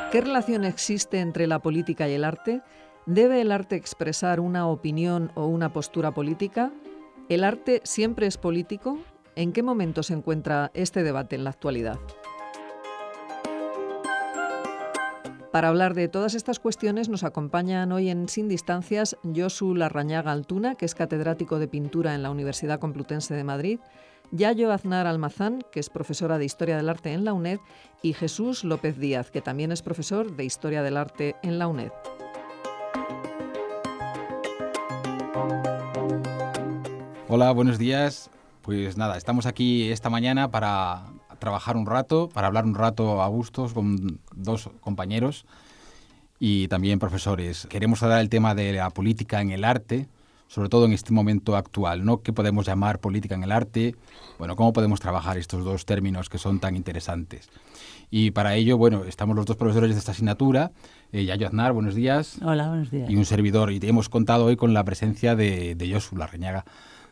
¿Qué relación existe entre la política y el arte? ¿Debe el arte expresar una opinión o una postura política? ¿El arte siempre es político? ¿En qué momento se encuentra este debate en la actualidad? Para hablar de todas estas cuestiones nos acompañan hoy en Sin Distancias Josu Larrañaga Altuna, que es catedrático de pintura en la Universidad Complutense de Madrid, Yayo Aznar Almazán, que es profesora de Historia del Arte en la UNED, y Jesús López Díaz, que también es profesor de Historia del Arte en la UNED. Hola, buenos días. Pues nada, estamos aquí esta mañana para trabajar un rato, para hablar un rato a gustos con dos compañeros y también profesores. Queremos hablar del tema de la política en el arte, sobre todo en este momento actual, ¿no? ¿Qué podemos llamar política en el arte? Bueno, ¿cómo podemos trabajar estos dos términos que son tan interesantes? Y para ello, bueno, estamos los dos profesores de esta asignatura. Yayo Aznar, buenos días. Hola, buenos días. Y un servidor. Y hemos contado hoy con la presencia de Josu Larrañaga,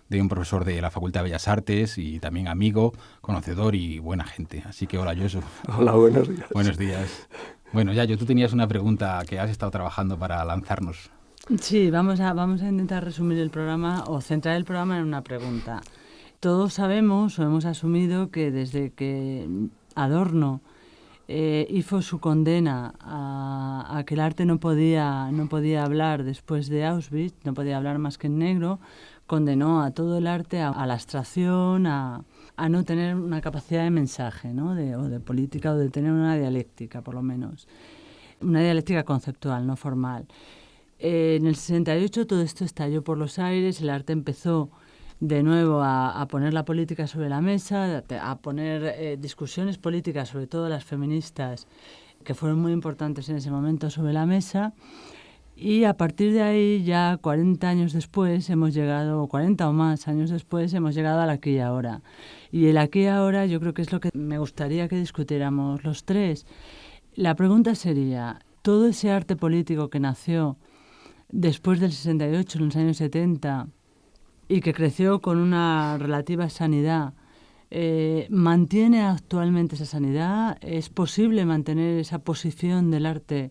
de un profesor de la Facultad de Bellas Artes y también amigo, conocedor y buena gente. Así que hola, Josu. Hola, buenos días. Buenos días. Bueno, Yayo, tú tenías una pregunta que has estado trabajando para lanzarnos. Sí, vamos a intentar resumir el programa o centrar el programa en una pregunta. Todos sabemos o hemos asumido que desde que Adorno hizo su condena a que el arte no podía hablar después de Auschwitz, no podía hablar más que en negro, condenó a todo el arte a la abstracción, a no tener una capacidad de mensaje, ¿no? o de política, o de tener una dialéctica, por lo menos. Una dialéctica conceptual, no formal. En el 68 todo esto estalló por los aires, el arte empezó de nuevo a poner la política sobre la mesa, a poner discusiones políticas, sobre todo las feministas, que fueron muy importantes en ese momento, sobre la mesa. Y a partir de ahí, ya 40 años después, 40 o más años después, hemos llegado al aquí y ahora. Y el aquí y ahora yo creo que es lo que me gustaría que discutiéramos los tres. La pregunta sería, ¿todo ese arte político que nació después del 68, en los años 70, y que creció con una relativa sanidad, mantiene actualmente esa sanidad? ¿Es posible mantener esa posición del arte?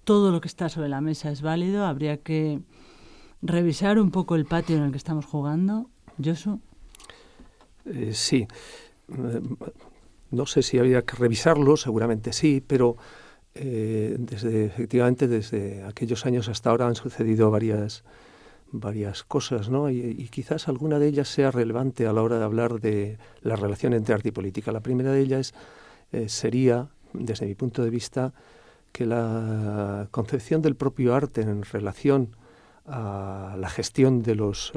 ¿Todo lo que está sobre la mesa es válido? ¿Habría que revisar un poco el patio en el que estamos jugando? ¿Josu? Sí. No sé si habría que revisarlo, seguramente sí, pero efectivamente desde aquellos años hasta ahora han sucedido varias cosas, ¿no? Y quizás alguna de ellas sea relevante a la hora de hablar de la relación entre arte y política. La primera de ellas sería, desde mi punto de vista, que la concepción del propio arte en relación a la gestión de los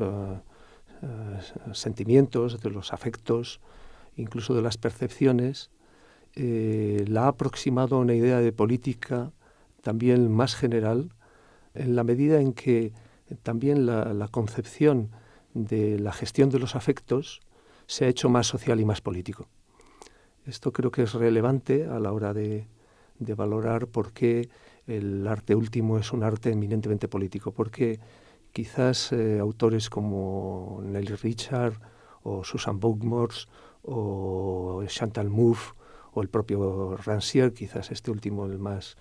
sentimientos, de los afectos, incluso de las percepciones, la ha aproximado a una idea de política también más general, en la medida en que también la concepción de la gestión de los afectos se ha hecho más social y más político. Esto creo que es relevante a la hora de valorar por qué el arte último es un arte eminentemente político, porque quizás autores como Nelly Richard o Susan Buchmores o Chantal Mouffe o el propio Rancière, quizás este último el más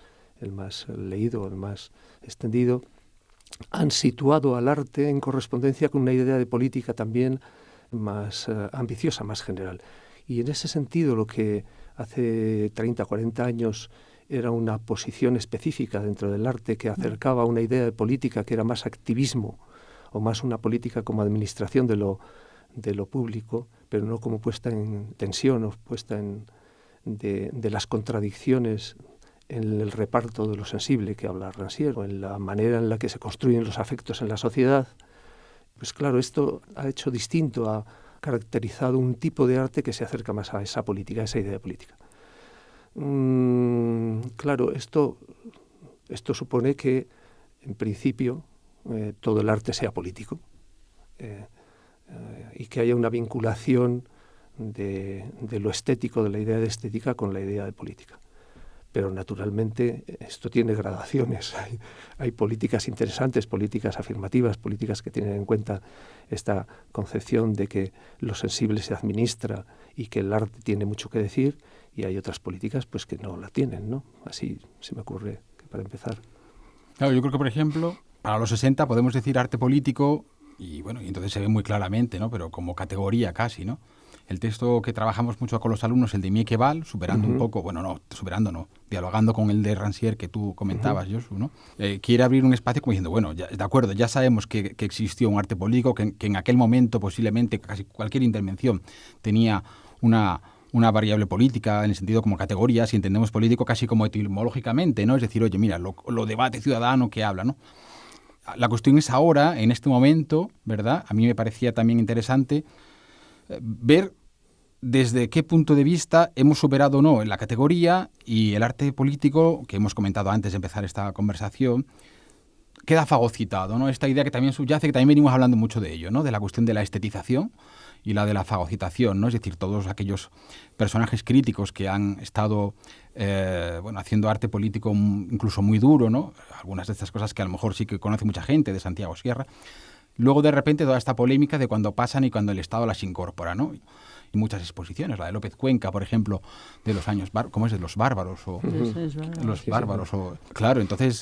leído, el más extendido, han situado al arte en correspondencia con una idea de política también más ambiciosa, más general. Y en ese sentido, lo que hace 30, 40 años era una posición específica dentro del arte que acercaba a una idea de política que era más activismo o más una política como administración de lo público, pero no como puesta en tensión o puesta de las contradicciones en el reparto de lo sensible que habla Rancière, o en la manera en la que se construyen los afectos en la sociedad. Pues claro, esto ha hecho distinto, ha caracterizado un tipo de arte que se acerca más a esa política, a esa idea de política. Claro, esto supone que, en principio, todo el arte sea político y que haya una vinculación de lo estético, de la idea de estética, con la idea de política. pero naturalmente esto tiene gradaciones. Hay políticas interesantes, políticas afirmativas, políticas que tienen en cuenta esta concepción de que lo sensible se administra y que el arte tiene mucho que decir, y hay otras políticas pues que no la tienen, ¿no? Así se me ocurre que para empezar. Claro, yo creo que, por ejemplo, para los 60 podemos decir arte político, y bueno, y entonces se ve muy claramente, ¿no? Pero como categoría casi, ¿no? El texto que trabajamos mucho con los alumnos, el de Miequeval, superando un poco, dialogando con el de Rancière que tú comentabas, Josu, ¿no? Quiere abrir un espacio como diciendo, bueno, ya, de acuerdo, ya sabemos que existió un arte político, que en aquel momento posiblemente casi cualquier intervención tenía una variable política, en el sentido como categoría, si entendemos político casi como etimológicamente, ¿no? Es decir, oye, mira, lo debate ciudadano que habla, ¿no? La cuestión es ahora, en este momento, ¿verdad? A mí me parecía también interesante ver desde qué punto de vista hemos superado o no en la categoría, y el arte político, que hemos comentado antes de empezar esta conversación, queda fagocitado, ¿no? Esta idea que también subyace, que también venimos hablando mucho de ello, ¿no? De la cuestión de la estetización y la de la fagocitación, ¿no? Es decir, todos aquellos personajes críticos que han estado haciendo arte político incluso muy duro, ¿no? Algunas de estas cosas que a lo mejor sí que conoce mucha gente, de Santiago Sierra. Luego, de repente, toda esta polémica de cuando pasan y cuando el Estado las incorpora, ¿no? Y muchas exposiciones, la de López Cuenca, por ejemplo, de los años, ¿cómo es? De los bárbaros o los bárbaros. O, claro, entonces,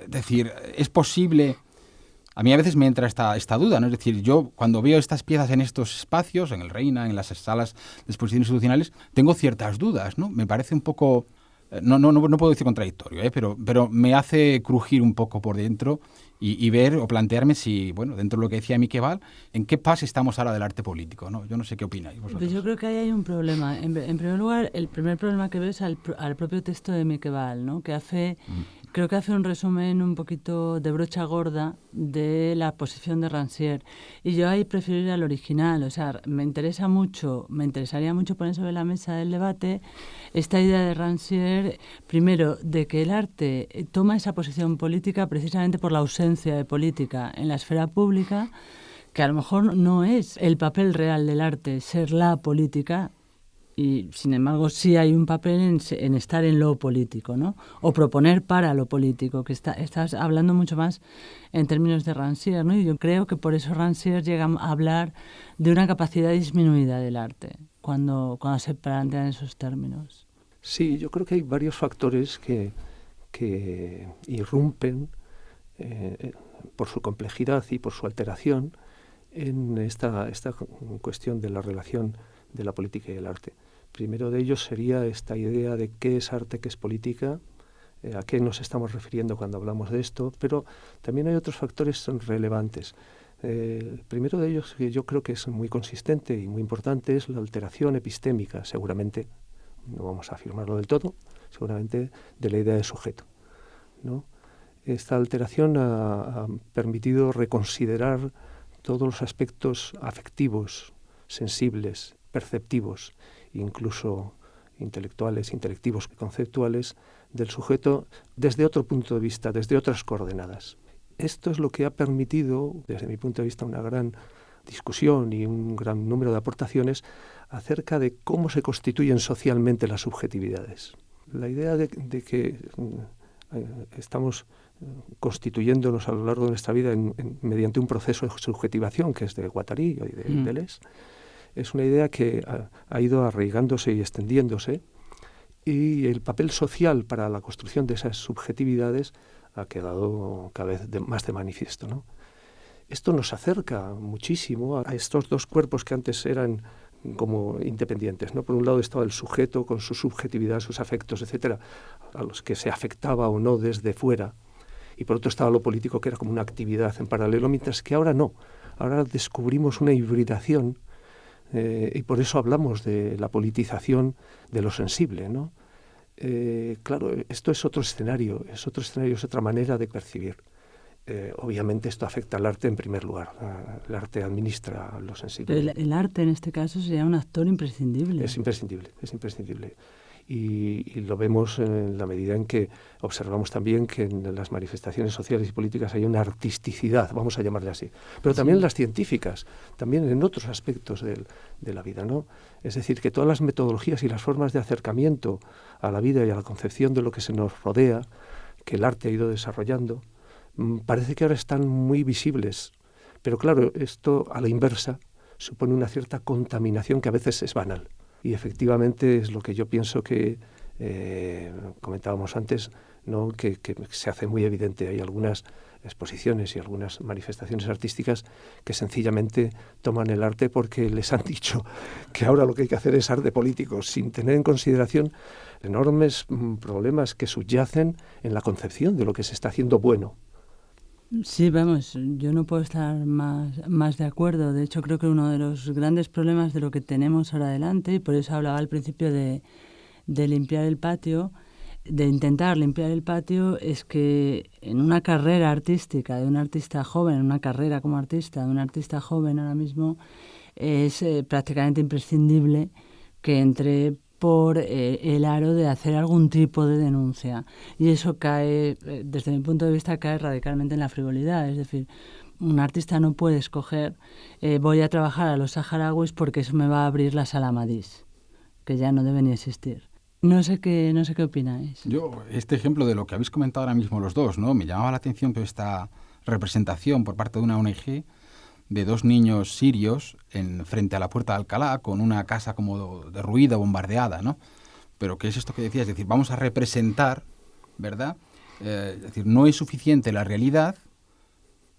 decir, es posible. A mí a veces me entra esta duda, ¿no? Es decir, yo cuando veo estas piezas en estos espacios, en el Reina, en las salas de exposiciones institucionales, tengo ciertas dudas, ¿no? Me parece un poco, no puedo decir contradictorio, pero me hace crujir un poco por dentro y ver o plantearme si, bueno, dentro de lo que decía Miequeval, en qué fase estamos ahora del arte político, ¿no? Yo no sé qué opináis vosotros. Pues yo creo que ahí hay un problema. En primer lugar, el primer problema que veo es al propio texto de Miequeval, ¿no? Que creo que hace un resumen un poquito de brocha gorda de la posición de Rancière. Y yo ahí prefiero ir al original. O sea, me interesaría mucho poner sobre la mesa del debate esta idea de Rancière, primero, de que el arte toma esa posición política precisamente por la ausencia de política en la esfera pública, que a lo mejor no es el papel real del arte, ser la política, y sin embargo sí hay un papel en estar en lo político, ¿no? O proponer para lo político, que estás hablando mucho más en términos de Rancière, ¿no? Y yo creo que por eso Rancière llega a hablar de una capacidad disminuida del arte cuando se plantean esos términos. Sí, yo creo que hay varios factores que irrumpen por su complejidad y por su alteración en esta cuestión de la relación de la política y el arte. Primero de ellos sería esta idea de qué es arte, qué es política, a qué nos estamos refiriendo cuando hablamos de esto, pero también hay otros factores relevantes. El primero de ellos, que yo creo que es muy consistente y muy importante, es la alteración epistémica, seguramente, no vamos a afirmarlo del todo, seguramente de la idea de sujeto, ¿no? Esta alteración ha permitido reconsiderar todos los aspectos afectivos, sensibles, perceptivos, incluso intelectuales, intelectivos, conceptuales del sujeto desde otro punto de vista, desde otras coordenadas. Esto es lo que ha permitido, desde mi punto de vista, una gran discusión y un gran número de aportaciones acerca de cómo se constituyen socialmente las subjetividades. La idea de que estamos constituyéndonos a lo largo de nuestra vida mediante un proceso de subjetivación, que es de Guattari y de Deleuze, es una idea que ha ido arraigándose y extendiéndose, y el papel social para la construcción de esas subjetividades ha quedado cada vez más de manifiesto, ¿no? Esto nos acerca muchísimo a estos dos cuerpos que antes eran como independientes, ¿no? Por un lado estaba el sujeto con su subjetividad, sus afectos, etcétera, a los que se afectaba o no desde fuera, y por otro estaba lo político, que era como una actividad en paralelo, mientras que ahora no. Ahora descubrimos una hibridación, y por eso hablamos de la politización de lo sensible, ¿no? Claro, esto es otro escenario, es otra manera de percibir. Obviamente esto afecta al arte en primer lugar. El arte administra lo sensible. Pero el arte en este caso sería un actor imprescindible. Es imprescindible. y lo vemos en la medida en que observamos también que en las manifestaciones sociales y políticas hay una artisticidad, vamos a llamarle así, pero también las científicas, también en otros aspectos de la vida, ¿no? Es decir, que todas las metodologías y las formas de acercamiento a la vida y a la concepción de lo que se nos rodea, que el arte ha ido desarrollando, parece que ahora están muy visibles, pero claro, esto a la inversa supone una cierta contaminación que a veces es banal. Y efectivamente es lo que yo pienso que comentábamos antes, ¿no? que se hace muy evidente. Hay algunas exposiciones y algunas manifestaciones artísticas que sencillamente toman el arte porque les han dicho que ahora lo que hay que hacer es arte político, sin tener en consideración enormes problemas que subyacen en la concepción de lo que se está haciendo bueno. Sí, vamos, yo no puedo estar más de acuerdo. De hecho, creo que uno de los grandes problemas de lo que tenemos ahora adelante, y por eso hablaba al principio de limpiar el patio, de intentar limpiar el patio, es que en una carrera artística de un artista joven, en una carrera como artista de un artista joven ahora mismo, es prácticamente imprescindible que entre por el aro de hacer algún tipo de denuncia. Y eso cae, desde mi punto de vista, cae radicalmente en la frivolidad. Es decir, un artista no puede escoger voy a trabajar a los saharauis porque eso me va a abrir la sala Amadís, que ya no debe ni existir. No sé qué opináis. Yo, este ejemplo de lo que habéis comentado ahora mismo los dos, ¿no? Me llamaba la atención que esta representación por parte de una ONG de 2 niños sirios frente a la puerta de Alcalá con una casa como derruida, bombardeada, ¿no? Pero ¿qué es esto que decías? Es decir, vamos a representar, ¿verdad? Es decir, no es suficiente la realidad,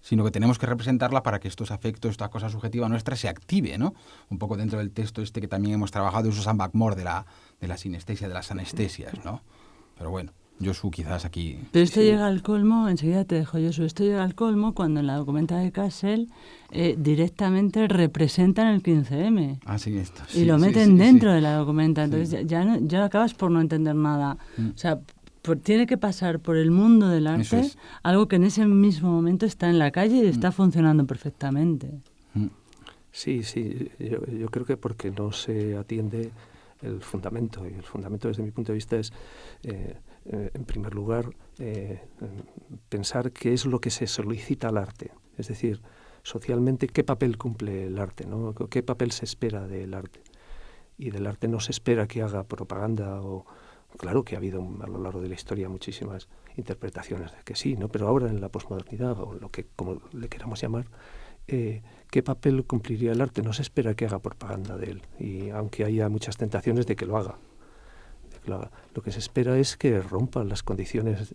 sino que tenemos que representarla para que estos afectos, esta cosa subjetiva nuestra se active, ¿no? Un poco dentro del texto que también hemos trabajado de Susan Buckmore de la sinestesia, de las anestesias, ¿no? Pero bueno, Josu quizás aquí... Pero esto llega al colmo, enseguida te dejo, Josu, esto llega al colmo cuando en la documenta de Kassel directamente representan el 15M. Ah, sí, esto. Y lo meten dentro de la documenta, entonces ya acabas por no entender nada. O sea, tiene que pasar por el mundo del arte algo que en ese mismo momento está en la calle y está funcionando perfectamente. Sí, yo creo que porque no se atiende el fundamento, y el fundamento desde mi punto de vista es, en primer lugar, pensar qué es lo que se solicita al arte, es decir, socialmente qué papel cumple el arte, ¿no? Qué papel se espera del arte. Y del arte no se espera que haga propaganda o... Claro que ha habido a lo largo de la historia muchísimas interpretaciones de que sí, ¿no? Pero ahora en la posmodernidad, o lo que como le queramos llamar, ¿qué papel cumpliría el arte? No se espera que haga propaganda de él, y aunque haya muchas tentaciones de que lo haga. Lo que se espera es que rompa las condiciones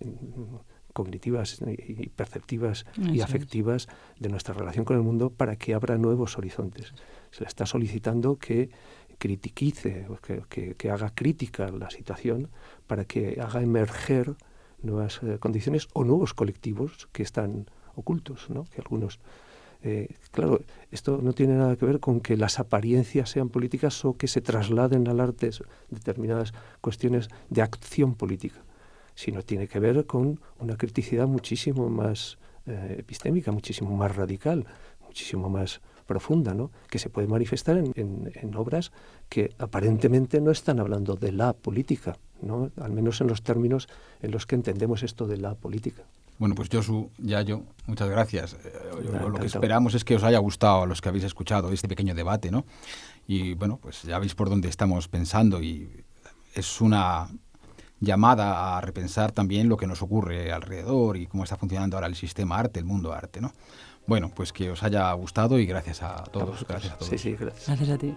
cognitivas y perceptivas y afectivas de nuestra relación con el mundo para que abra nuevos horizontes. Se le está solicitando que critiquice, que haga crítica a la situación para que haga emerger nuevas condiciones o nuevos colectivos que están ocultos, ¿no? Que algunos... claro, esto no tiene nada que ver con que las apariencias sean políticas o que se trasladen al arte determinadas cuestiones de acción política, sino tiene que ver con una criticidad muchísimo más epistémica, muchísimo más radical, muchísimo más profunda, ¿no? Que se puede manifestar en obras que aparentemente no están hablando de la política, ¿no? Al menos en los términos en los que entendemos esto de la política. Bueno, pues Josu, Yayo, muchas gracias. Lo que esperamos es que os haya gustado a los que habéis escuchado este pequeño debate, ¿no? Y bueno, pues ya veis por dónde estamos pensando y es una llamada a repensar también lo que nos ocurre alrededor y cómo está funcionando ahora el sistema arte, el mundo arte, ¿no? Bueno, pues que os haya gustado y gracias a todos. Gracias a todos. Sí, gracias. Gracias a ti.